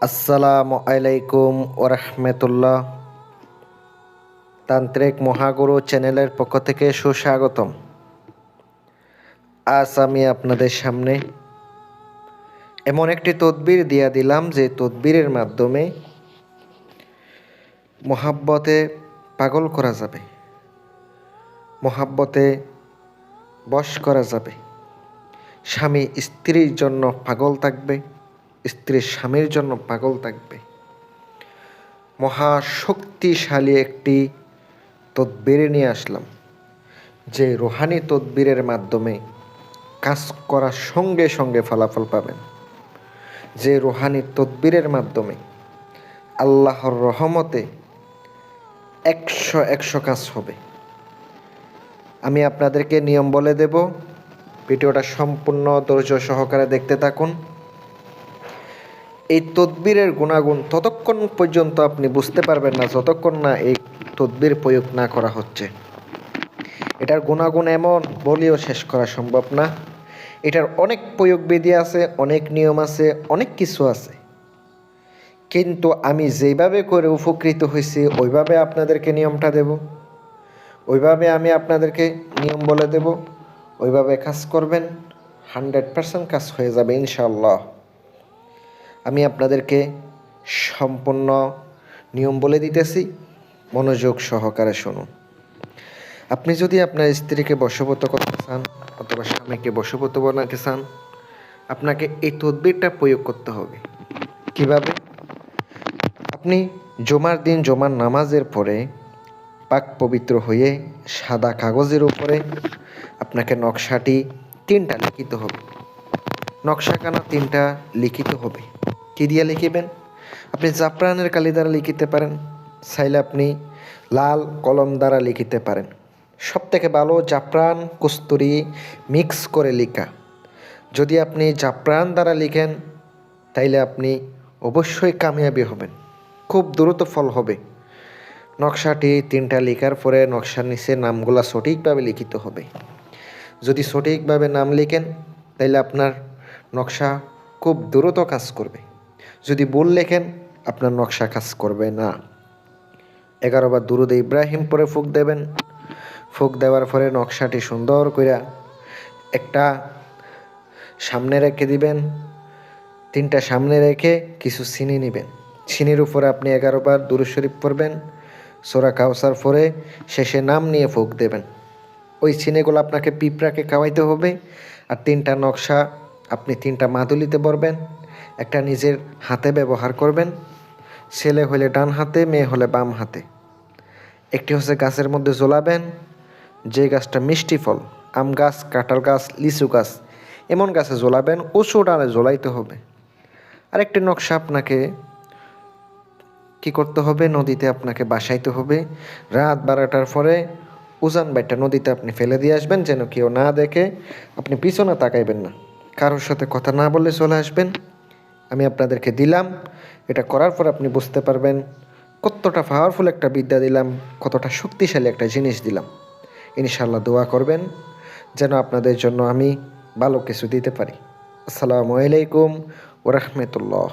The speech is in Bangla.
আসসালামু আলাইকুম ওরহমতুল্লাহ। তান্ত্রিক মহাগুরু চ্যানেলের পক্ষ থেকে সুস্বাগতম। আজ আমি আপনাদের সামনে এমন একটি তদবির দিয়া দিলাম যে তদবিরের মাধ্যমে মহাব্বতে পাগল করা যাবে, মহাব্বতে বশ করা যাবে। স্বামী স্ত্রীর জন্য পাগল থাকবে, স্ত্রী স্বামীর জন্য পাগল থাকবে। মহাশক্তিশালী একটি তদবির নিয়ে আসলাম, যে রুহানি তদবিরের মাধ্যমে কাজ করার সঙ্গে সঙ্গে ফলাফল পাবেন, যে রুহানি তদবিরের মাধ্যমে আল্লাহর রহমতে 100 কাজ হবে। আমি আপনাদেরকে নিয়ম বলে দেব, ভিডিওটা সম্পূর্ণ ধৈর্য সহকারে দেখতে থাকুন। এই তদবিরের গুণাগুণ ততক্ষণ পর্যন্ত আপনি বুঝতে পারবেন না যতক্ষণ না এই তদবির প্রয়োগ না করা হচ্ছে। এটার গুণাগুণ এমন বলেও শেষ করা সম্ভব না। এটার অনেক প্রয়োগ বিধি আছে, অনেক নিয়ম আছে, অনেক কিছু আছে, কিন্তু আমি যেইভাবে করে উপকৃত হয়েছি ওইভাবে আপনাদেরকে নিয়মটা দেব, ওইভাবে আমি আপনাদেরকে নিয়ম বলে দেব, ওইভাবে কাজ করবেন, 100% কাজ হয়ে যাবে ইনশাআল্লাহ। আমি আপনাদেরকে সম্পূর্ণ নিয়ম বলে দিতেছি, মনোযোগ সহকারে শুনুন। আপনি যদি আপনার স্ত্রীকে বশবর্ত করতে চান অথবা স্বামীকে বশবর্ত বানাতে চান, আপনাকে এই তদবিরটা প্রয়োগ করতে হবে। কিভাবে? আপনি জুমার দিন জুমার নামাজের পরে পাক পবিত্র হয়ে সাদা কাগজের উপরে আপনাকে নকশাটি 3টা লিখিত হবে, নকশাখানা 3টা লিখিত হবে। কী দিয়ে লিখিবেন? আপনি জাফরানের কালি দ্বারা লিখিতে পারেন, চাইলে আপনি লাল কলম দ্বারা লিখিতে পারেন। সবথেকে ভালো জাফরান কস্তুরি মিক্স করে লেখা। যদি আপনি জাফরান দ্বারা লিখেন তাইলে আপনি অবশ্যই কামিয়াবি হবেন, খুব দ্রুত ফল হবে। নকশাটি 3টা লেখার পরে নকশার নিচে নামগুলো সঠিকভাবে লিখিত হবে। যদি সঠিকভাবে নাম লিখেন তাইলে আপনার নকশা খুব দ্রুত কাজ করবে। যদি ভুল লেখেন আপনার নকশা কাজ করবে না। 11 বার দুরুদে ইব্রাহিম পরে ফুঁক দেবেন। ফুঁক দেওয়ার পরে নকশাটি সুন্দর করে একটা সামনে রেখে দিবেন। 3টা সামনে রেখে কিছু চিনি নেবেন। চিনির উপরে আপনি 11 বার দুরূদ শরীফ পড়বেন, সূরা কাউসার পড়ে শেষে নাম নিয়ে ফুঁক দেবেন। ওই চিনিগুলো আপনাকে পিঁপড়াকে খাওয়াইতে হবে। আর 3টা নকশা আপনি 3টা মাদুলিতে ভরবেন, একটা নিজের হাতে ব্যবহার করবেন। ছেলে হলে ডান হাতে, মেয়ে হলে বাম হাতে। একটি হচ্ছে গাছের মধ্যে জ্বলাবেন, যে গাছটা মিষ্টি ফল, আম গাছ, কাঁঠাল গাছ, লিচু গাছ, এমন গাছে জ্বলাবেন, উঁচু ডালে জ্বলাইতে হবে। আরেকটি নকশা আপনাকে কি করতে হবে? নদীতে আপনাকে বাসাইতে হবে। রাত 12টার পরে উজান বাইটা নদীতে আপনি ফেলে দিয়ে আসবেন, যেন কেউ না দেখে। আপনি পিছনে তাকাইবেন না, কারোর সাথে কথা না বলে চলে আসবেন। আমি আপনাদেরকে দিলাম, এটা করার পর আপনি বুঝতে পারবেন কতটা পাওয়ারফুল একটা বিদ্যা দিলাম, কতটা শক্তিশালী একটা জিনিস দিলাম। ইনশাআল্লাহ দোয়া করবেন যেন আপনাদের জন্য আমি ভালো কিছু দিতে পারি। আসসালামু আলাইকুম ওরহমতুল্লাহ।